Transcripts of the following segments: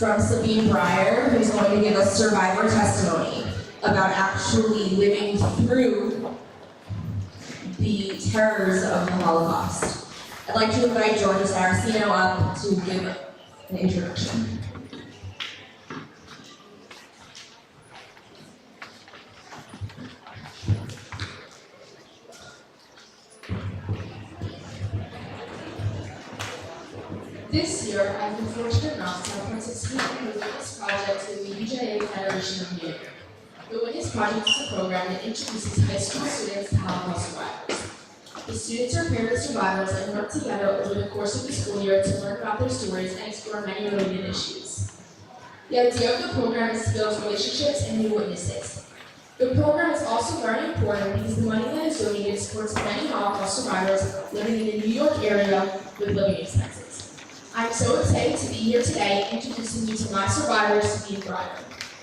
from Sabine Breyer, who's going to give us survivor testimony about actually living through the terrors of the Holocaust. I'd like to invite Georgia Saraceno up to give an introduction. This year, I've been fortunate enough to have participated in the Witness Project with the UJA Federation of Munich. The Witness Project is a program that introduces high school students to Holocaust survivors. The students are paired with survivors and work together over the course of the school year to learn about their stories and explore many related issues. The idea of the program is to build relationships and new witnesses. The program is also very important because the money that is donated supports many Holocaust survivors living in the New York area with living expenses. I'm so excited to be here today introducing you to my survivor, Sabine Breyer.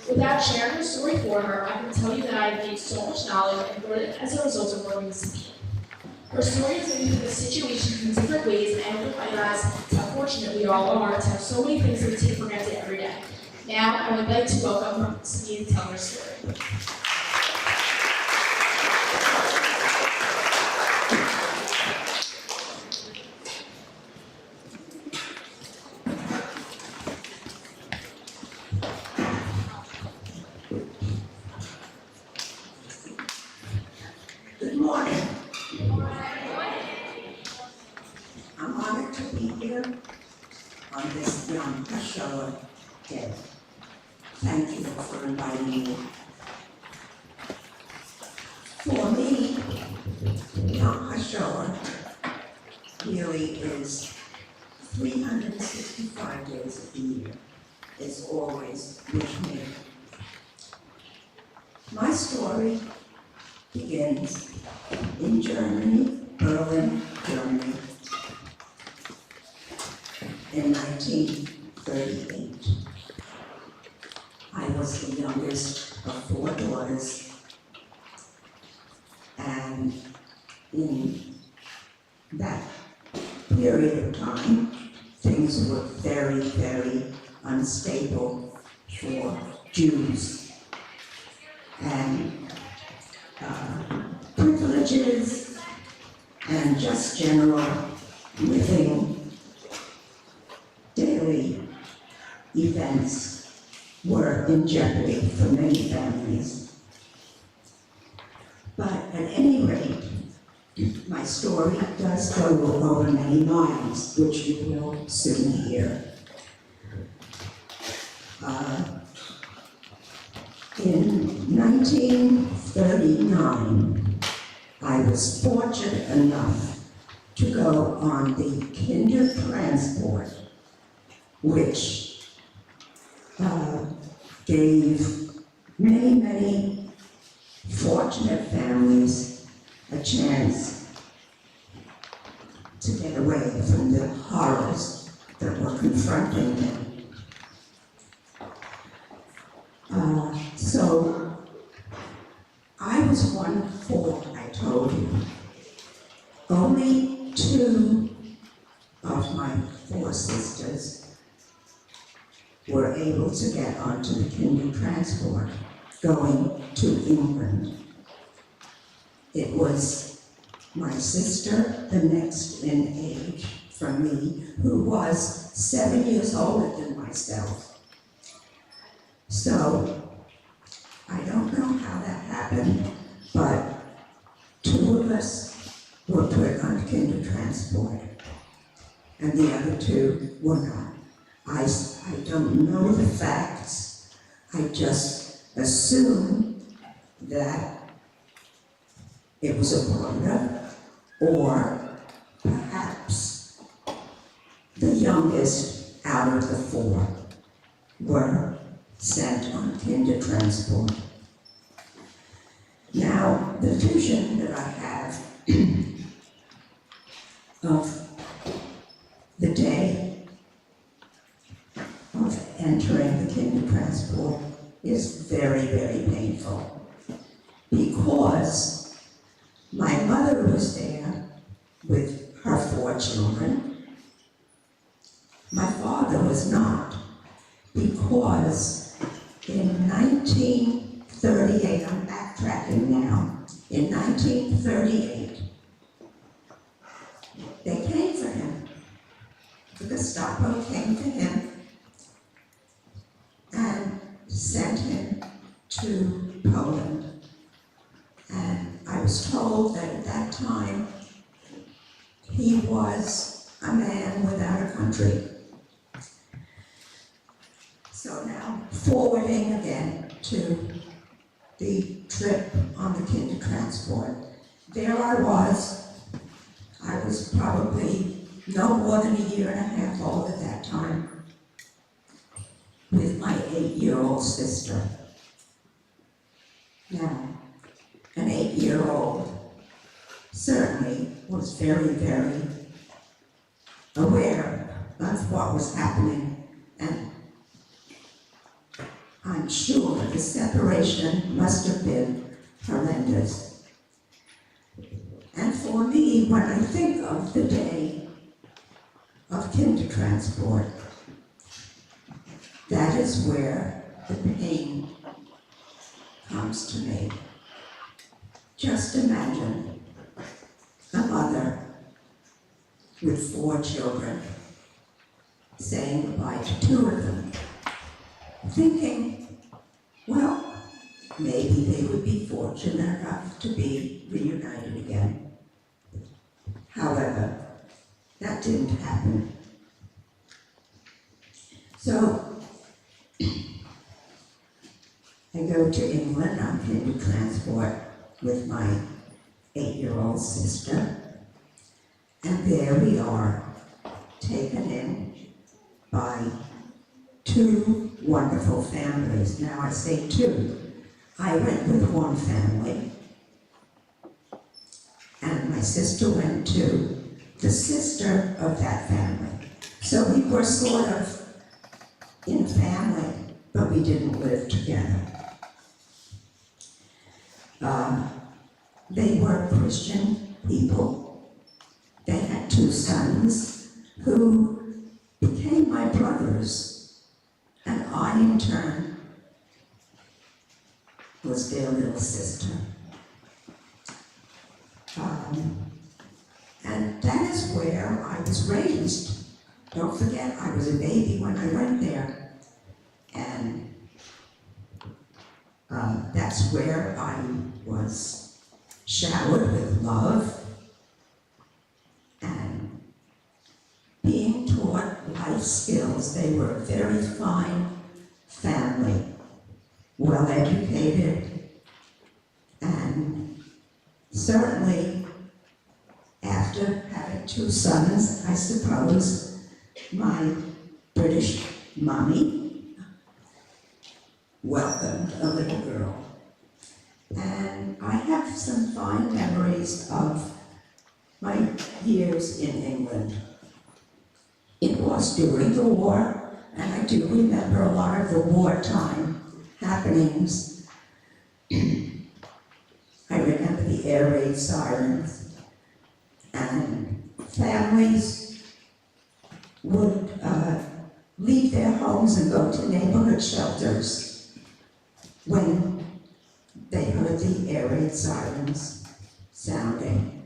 Without sharing her story for her, I can tell you that I have gained so much knowledge and learned as a result of working with Sabine. Her story has made me look at situations in different ways and I realize how fortunate we all are to have so many things that we take for granted every day. Now, I would like to welcome Sabine to tell her story. Good morning. I'm honored to be here on this young Hashoah day. Thank you for inviting me. For me, Yom Hashoah really is 365 days of the year. It's always with me. My story begins in Germany, Berlin, Germany, in 1938. I was the youngest of 4 daughters, and in that period of time, things were very, very unstable for Jews. And privileges and just general living daily events were in jeopardy for many families. But at any rate, my story does go over many lines, which you will soon hear. In 1939, I was fortunate enough to go on the Kinder transport, which gave many, many fortunate families a chance to get away from the horrors that were confronting them. So I was one of 4, I told you. Only 2 of my 4 sisters were able to get onto the Kinder transport going to England. It was my sister, the next in age from me, who was 7 years older than myself. So, I don't know how that happened, but 2 of us were put on Kinder transport, and the other 2 were not. I don't know the facts. I just assume that it was a blunder, or perhaps the youngest out of the 4 were sent on Kinder transport. Now, the vision that I have of the day of entering the Kinder transport is very, very painful, because my mother was there with her 4 children. My father was not. because in 1938, I'm backtracking now, in 1938, they came for him. The Gestapo came to him and sent him to Poland. And I was told that at that time, he was a man without a country. So now, forwarding again to the trip on the kinder transport, there I was probably no more than a year and a half old at that time, with my 8-year-old sister. Now, an 8-year-old certainly was very, very aware of what was happening, and I'm sure the separation must have been horrendous. And for me, when I think of the day of kinder transport, that is where the pain comes to me. Just imagine a mother with 4 children saying goodbye to 2 of them, thinking, well, maybe they would be fortunate enough to be reunited again. However, that didn't happen. So, I go to England on kinder transport with my 8-year-old sister, and there we are, taken in by 2 wonderful families. Now I say 2. I went with one family, and my sister went to the sister of that family. So we were sort of in family, but we didn't live together. They were Christian people. They had 2 sons who became my brothers, and I, in turn, was their little sister. And that is where I was raised. Don't forget, I was a baby when I went there. And that's where I was showered with love and being taught life skills. They were a very fine family, well educated, and certainly after having 2 sons, I suppose my British mommy welcomed a little girl. And I have some fine memories of my years in England. It was during the war, and I do remember a lot of the wartime happenings. I remember the air raid sirens, and families would leave their homes and go to neighborhood shelters when they heard the air raid sirens sounding.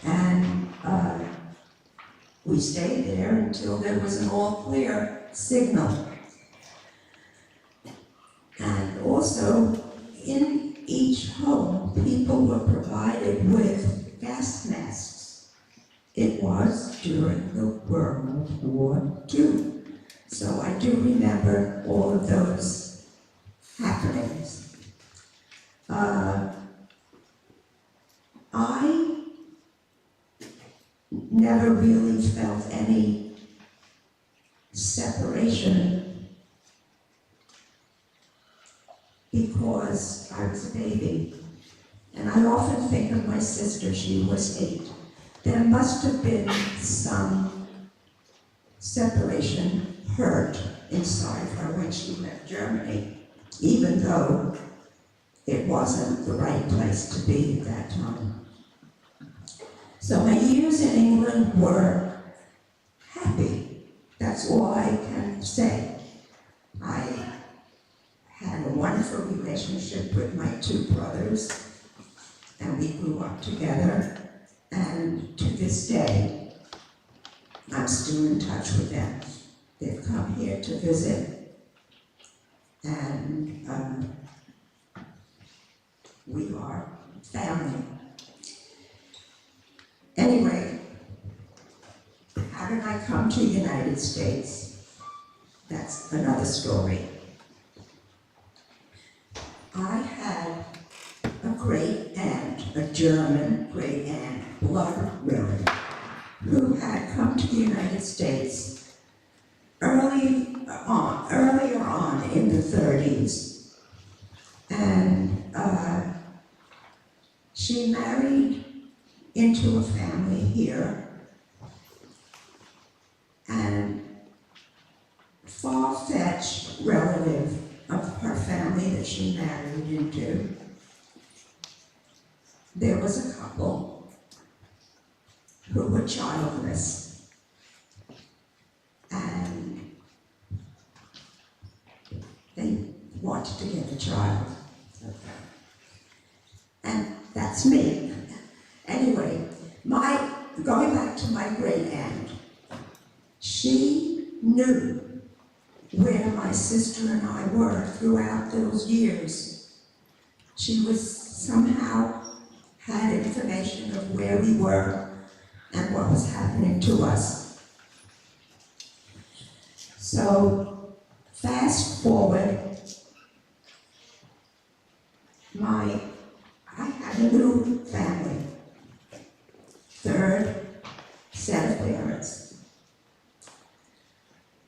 And we stayed there until there was an all-clear signal. And also, in each home, people were provided with gas masks. It was during the World War II. So I do remember all of those happenings. I never really felt any separation because I was a baby. And I often think of my sister, she was 8. There must have been some separation hurt inside her when she left Germany, even though it wasn't the right place to be at that time. So my years in England were happy. that's all I can say. I had a wonderful relationship with my two brothers, and we grew up together, and to this day, I'm still in touch with them. They've come here to visit, and we are family. Anyway, how did I come to the United States? That's another story. I had a great aunt, a German great aunt, blood relative, who had come to the United States earlier on in the 30s. And she married into a family here, and far-fetched relative of her family that she married into, there was a couple who were childless, and they wanted to get a child. And that's me. Anyway, going back to my great aunt, she knew where my sister and I were throughout those years. She was somehow had information of where we were and what was happening to us. So, fast forward, I had a new family, third set of parents,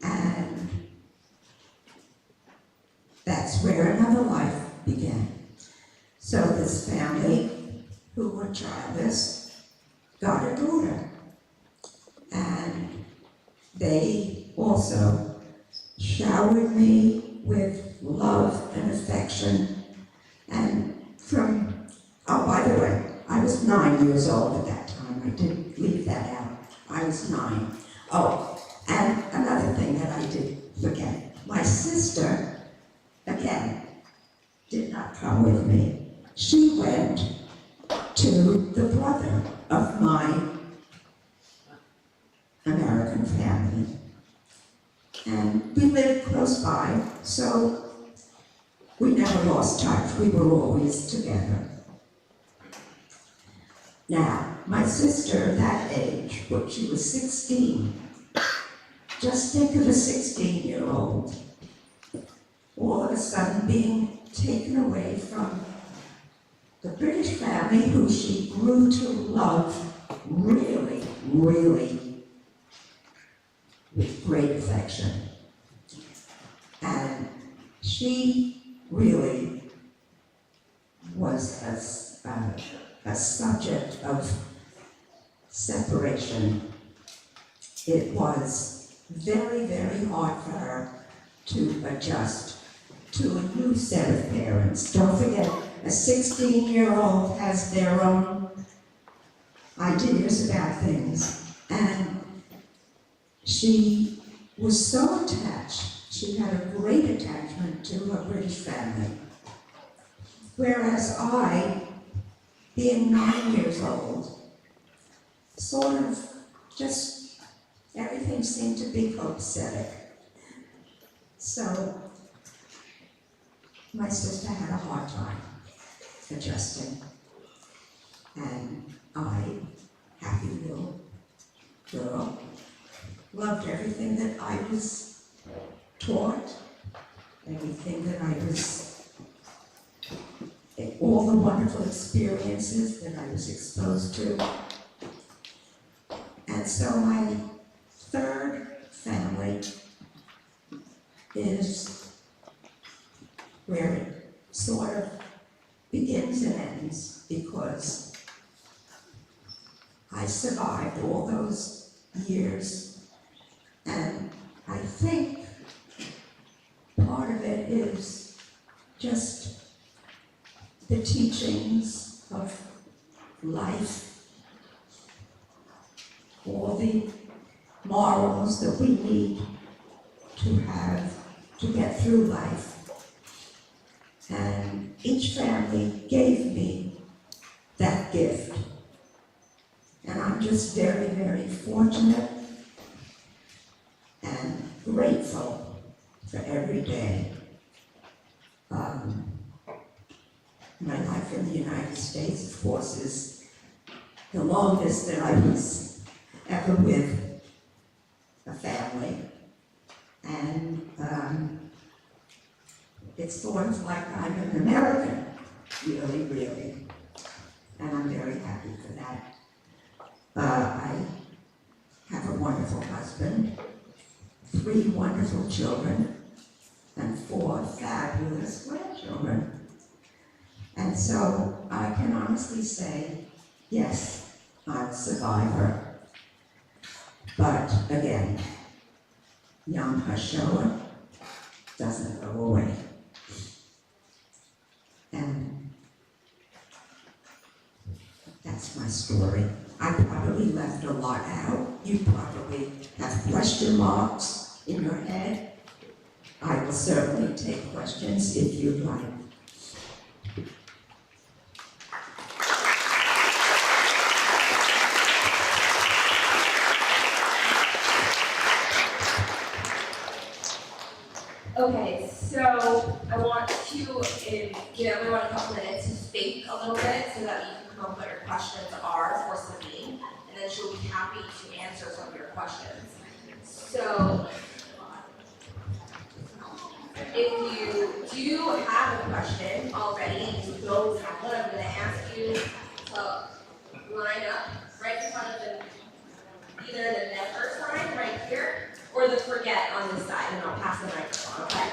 and that's where another life began. So this family, who were childless, got a daughter, and they also showered me with love and affection. And by the way, I was 9 years old at that time. I did leave that out. I was 9. Oh, and another thing that I did forget. My sister, again, did not come with me. She went to the brother of my American family. And we lived close by, so we never lost touch. We were always together. Now, my sister at that age, when she was 16, just think of a 16-year-old all of a sudden being taken away from the British family who she grew to love really, really with great affection. And she really was a subject of separation. It was very, very hard for her to adjust to a new set of parents. Don't forget, a 16-year-old has their own ideas about things, and she was so attached. She had a great attachment to her British family. Whereas I, being 9 years old, sort of just, everything seemed to be copacetic. So, my sister had a hard time adjusting. And I, happy little girl, loved everything that I was taught, everything that I was, all the wonderful experiences that I was exposed to. And so my third family is where it sort of begins and ends, because I survived all those years, and I think part of it is just the teachings of life, all the morals that we need to have to get through life. And each family gave me that gift. And I'm just very, very fortunate and grateful for every day. My life in the United States, of course, is the longest that I was ever with a family. And it's sort of like I'm an American, really, really. And I'm very happy for that. I have a wonderful husband, 3 wonderful children, and 4 fabulous grandchildren. And so I can honestly say, yes, I'm a survivor. But again, young Hashoah doesn't go away. And that's my story. I probably left a lot out. You probably have question marks in your head. I will certainly take questions if you'd like. Okay, so I want to give everyone a couple minutes to think a little bit so that you can come up with what your questions are for Sabine, and then she'll be happy to answer some of your questions. So, if you do have a question already and you don't have one, I'm going to ask you to line up right in front of either the never sign right here or the forget on this side, and I'll pass the microphone, okay?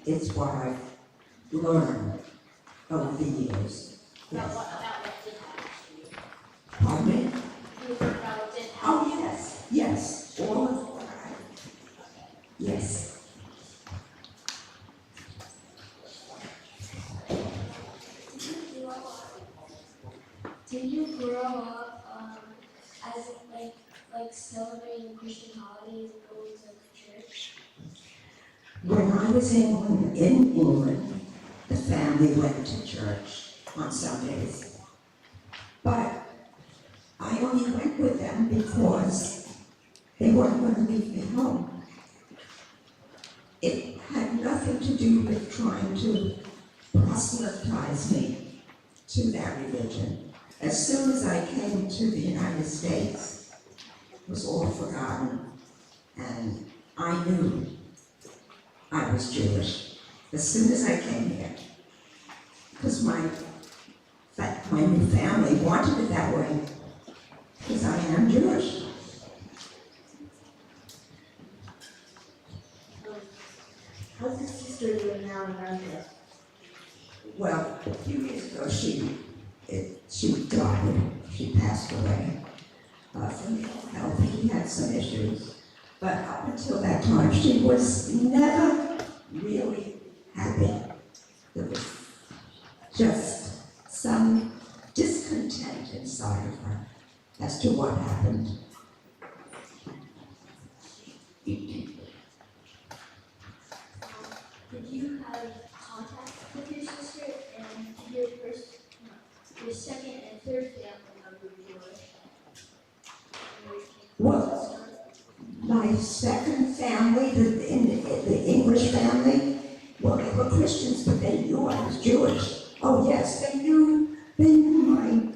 It's what I've learned over the years. Yes. Pardon me? Oh, yes, yes, all of what yes. Did you grow up as like celebrating Christian holidays and going to church? When I was in England, the family went to church on Sundays. But I only went with them because they weren't going to leave me home. It had nothing to do with trying to proselytize me to that religion. As soon as I came to the United States, it was all forgotten. And I knew I was Jewish as soon as I came here. Because my new family wanted it that way, because I am Jewish. How's your sister doing now in America? Well, a few years ago, she died. She passed away from health. She had some issues. But up until that time, she was never really happy. There was just some discontent inside of her as to what happened. Did you have contact with your sister and your second and third family member Jewish? Well, my second family, the English family, well, they were Christians, but they knew I was Jewish. Oh, yes, they knew my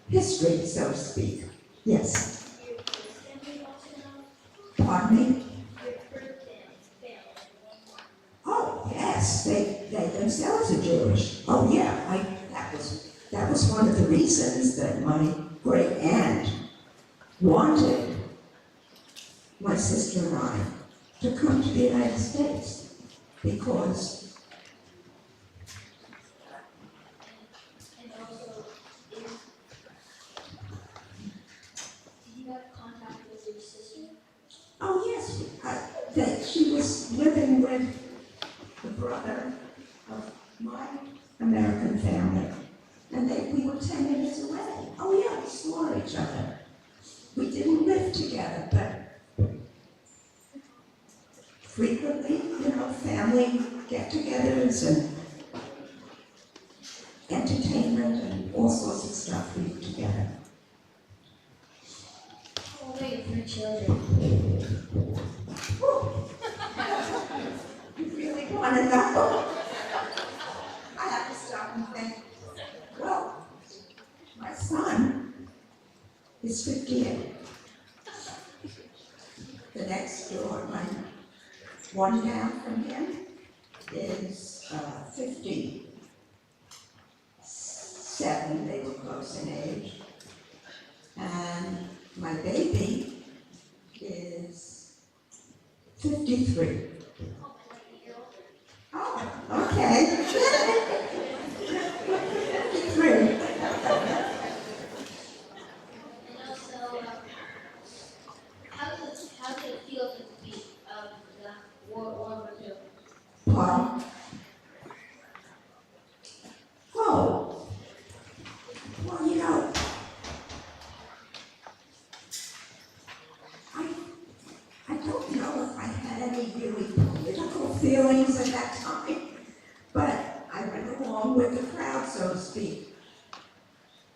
history, so to speak. Yes. Your first family also know? Pardon me? Your first family. Oh, yes, they themselves are Jewish. Oh, yeah, that was one of the reasons that my great aunt wanted my sister and I, to come to the United States because And also, did you have contact with your sister? oh yes, that she was living with the brother of my American family, and we were 10 minutes away. Oh yeah, we saw each other. We didn't live together, but frequently, family get-togethers and entertainment and all sorts of stuff we do together. How old are your 3 children? Whew. You really want to know? I have to stop and think. Well, my son is 58. The next door, one down from him is 57. They were close in age. And my baby is 53. Oh, okay. 53. And also, how did it feel to be the World War II? Pardon? Oh, well, I don't know if I had any really political feelings at that time, but I went along with the crowd, so to speak.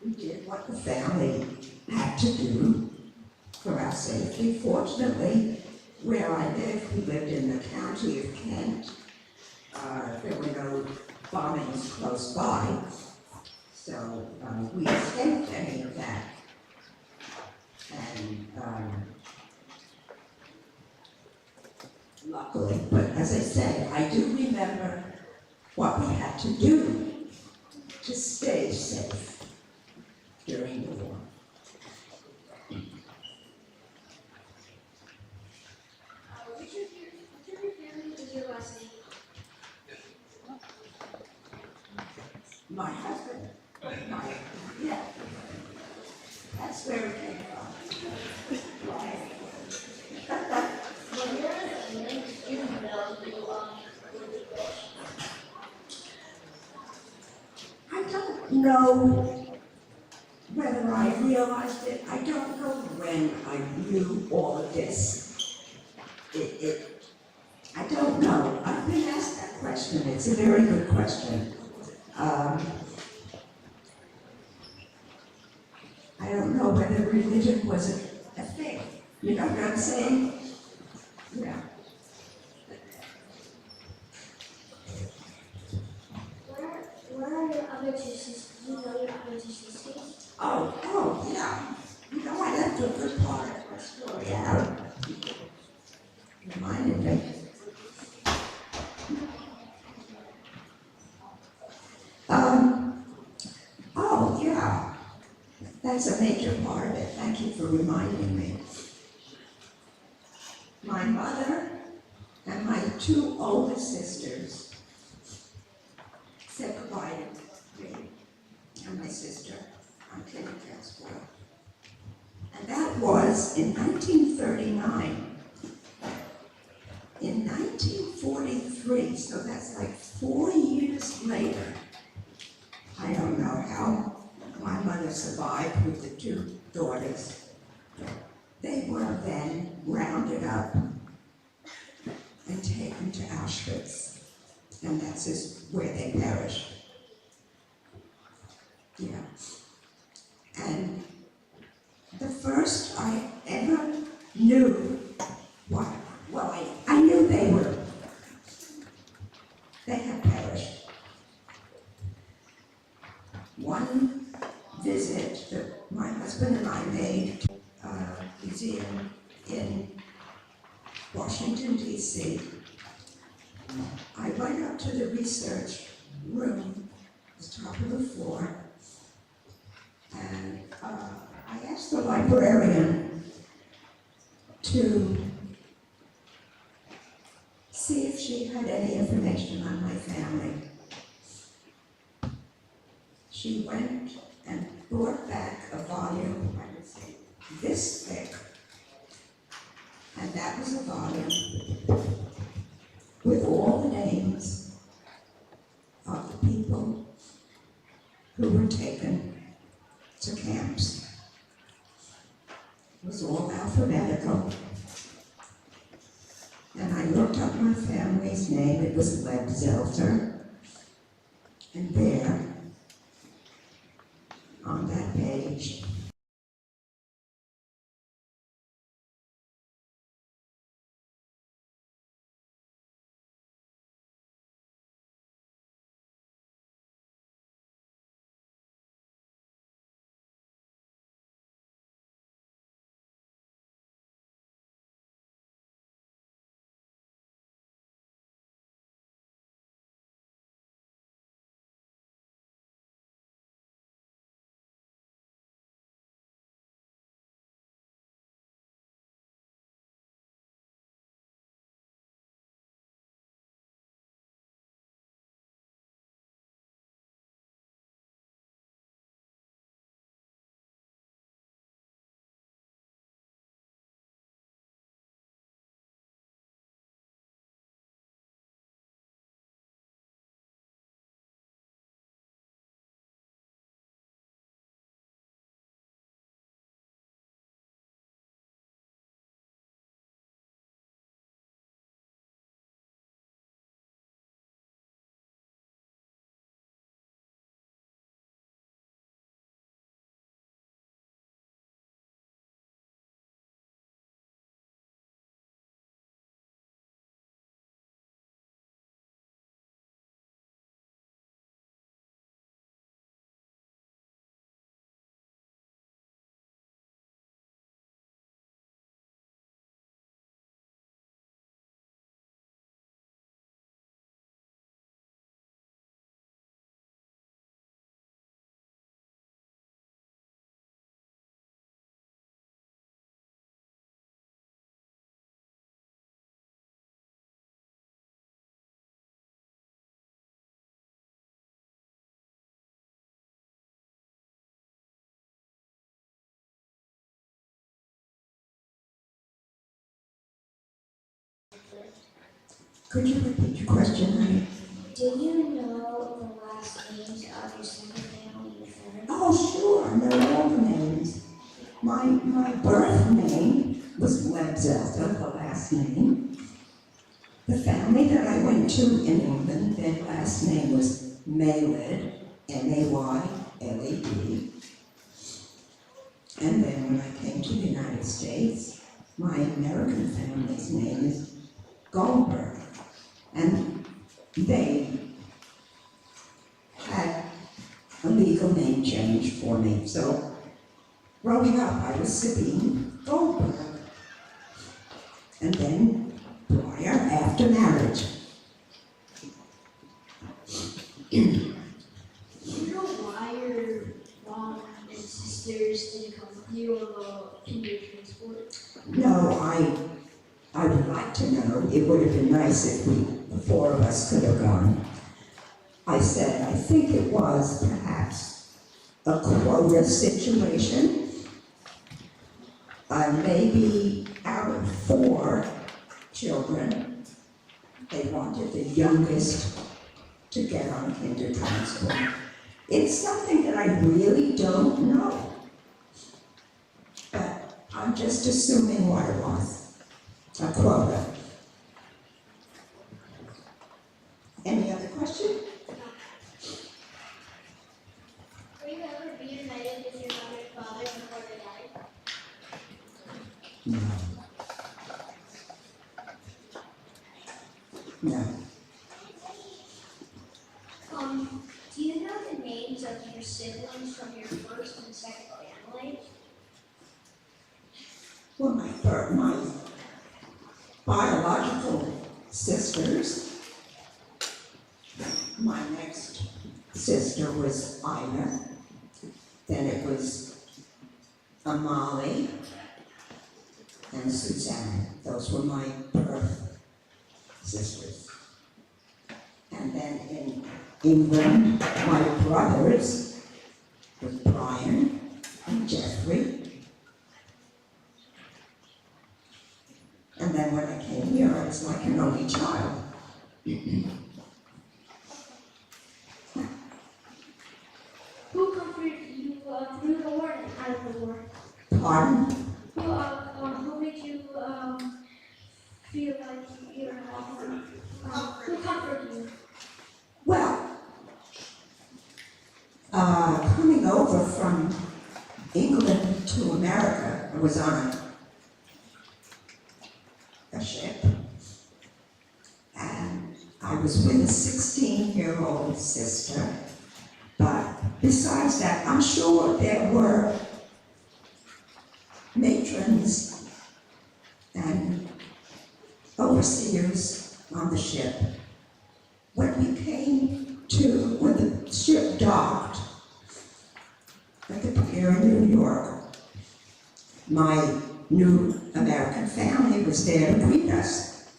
We did what the family had to do for our safety. Fortunately, where I lived, we lived in the county of Kent. There were no bombings close by, so we escaped any of that. And luckily, but as I say, I do remember what we had to do to stay safe during the war. Which of your family is your last name? My husband, yeah, that's where it came from. Right. When you're in the student bill, you would you wish? I don't know whether I realized it. I don't know when I knew all of this. I don't know. I've been asked that question. It's a very good question. I don't know whether religion was a thing. You know what I'm saying? Yeah. Where are your other 2 sisters? Do you know your other 2 sisters? Oh, yeah. I left a good part of my story out. Reminded me. Oh, yeah. That's a major part of it. Thank you for reminding me. My mother and my 2 oldest sisters said goodbye to me and my sister on kinder transport. And that was in 1939. In 1943, so that's like 4 years later, I don't know how my mother survived with the 2 daughters. They were then rounded up and taken to Auschwitz, and that's just where they perished. Yeah. And the first I ever knew I knew they had perished. One visit that my husband and I made to a museum in Washington, D.C. I went up to the research room, the top of the floor, and I asked the librarian to see if she had any information on my family. She went and brought back a volume, I would say, this thick. And that was a volume with all the names of the people who were taken to camps. It was all alphabetical. And I looked up my family's name. It was Lebzelter. And there, on that page, could you repeat your question, honey? Do you know the last names of your second family and your third? Oh, sure, I know all the names. My birth name was Lebzelter, the last name. The family that I went to in England, their last name was Mayled, Mayled. And then when I came to the United States, my American family's name is Goldberg. And they had a legal name change for me. So growing up, I was Sabine Goldberg. And then Briar after marriage. Do you know why your mom and sisters didn't come with you on the kinder transport? No, I would like to know. It would have been nice if the four of us could have gone. I said, I think it was perhaps a quota situation. Maybe out of 4 children, they wanted the youngest to get on kinder transport. It's something that I really don't know. But I'm just assuming what it was, a quota. Any other question? Were you ever reunited with your mother and father before they died? No. No. Do you know the names of your siblings from your first and second family? Well, my biological sisters, my next sister was Ina, then it was Amali and Suzanne. Those were my birth sisters. And then in England, my brothers were Brian and Jeffrey. And then when I came here, I was like an only child. Who comforted you through the war and out of the war? Pardon? Who made you feel like you're who comforted you? Well, coming over from England to America, I was on a ship, and I was with a 16-year-old sister. But besides that, I'm sure there were matrons and overseers on the ship. When the ship docked at the pier in New York, my new American family was there to greet us.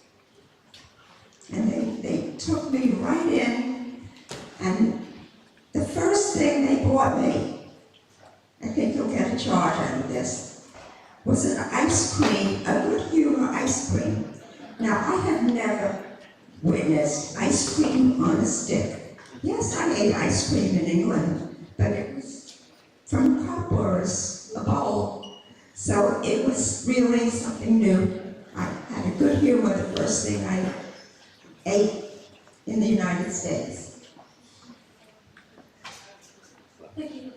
And they took me right in, and the first thing they bought me, I think you'll get a charge out of this, was an ice cream, a good humor ice cream. Now, I have never witnessed ice cream on a stick. Yes, I ate ice cream in England, but it was from a cup or a bowl. So it was really something new. I had a good humor the first thing I ate in the United States. Thank you.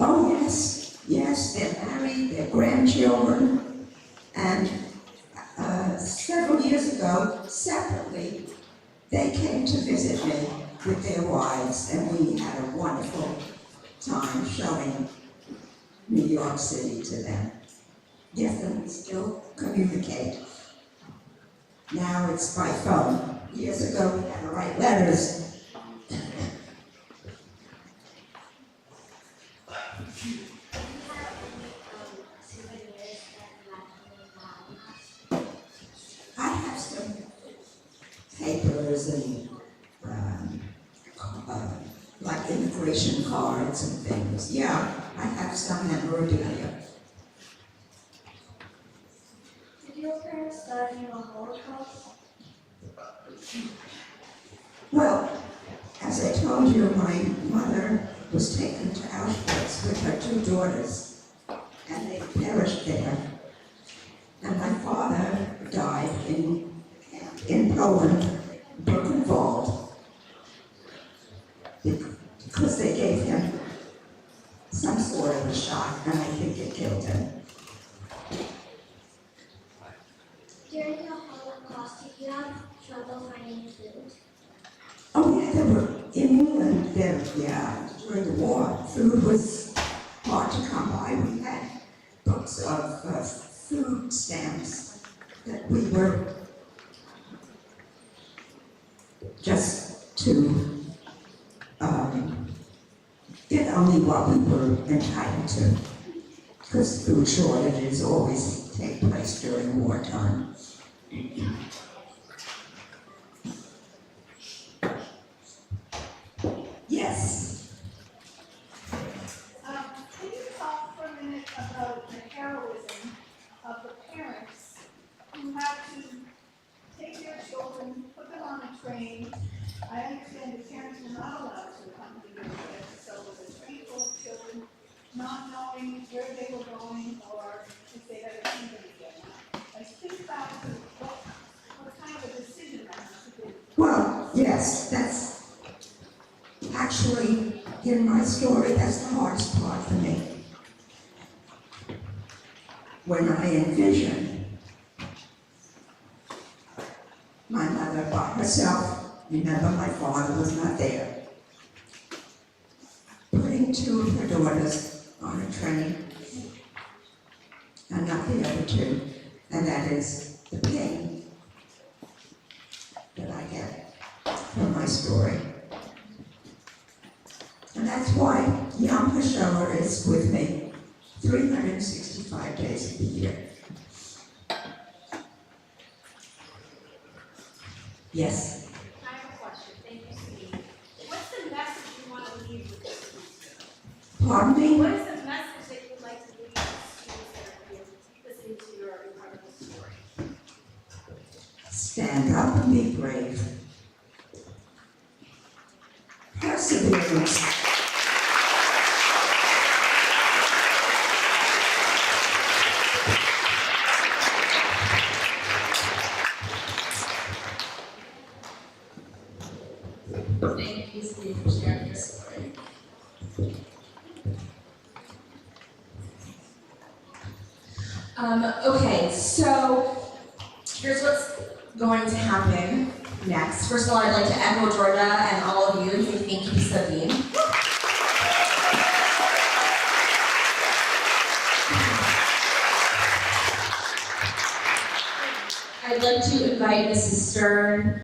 Oh, yes, yes, they're married, they're grandchildren, and several years ago, separately, they came to visit me with their wives, and we had a wonderful time showing New York City to them. Yes, and we still communicate. Now it's by phone. Years ago, we had to write letters. I have some papers and like immigration cards and things. Yeah, I have some memorabilia. Did your parents die in the Holocaust? Well, as I told you, my mother was taken to Auschwitz with her two daughters, and they perished there. And my father died in Poland, Buchenwald, because they gave him some sort of a shot, and I think it killed him. During the Holocaust, did you have trouble finding food? Oh yeah, there were, in England, during the war, food was hard to come by. We had books of food stamps that we were just to get only what we were entitled to, because food shortages always take place during wartime. Yes. Can you talk for a minute about the heroism of the parents who have to take their children, put them on a train? I understand the parents were not allowed to accompany their kids, so with a train full of children, not knowing where they were going or if they had a kingdom again. I think about what kind of a decision that has to be. Well, yes, that's actually, in my story, that's the hardest part for me. When I envision my mother by herself, remember my father was not there, putting two of her daughters on a train, and not the other two, and that is the pain that I get from my story. And that's why Yom Hashoah is with me 365 days of the year. Yes, I have a question. Thank you, Steve. What's the message you want to leave with the students? pardon me? What is the message that you would like to leave with the students that are here listening to your incredible story? Stand up and be brave. Perseverance. Thank you, Steve, for sharing your story. Okay, so here's what's going to happen next. First of all, I'd like to echo Georgia and all of you and say thank you to Sabine. I'd like to invite Mrs. Stern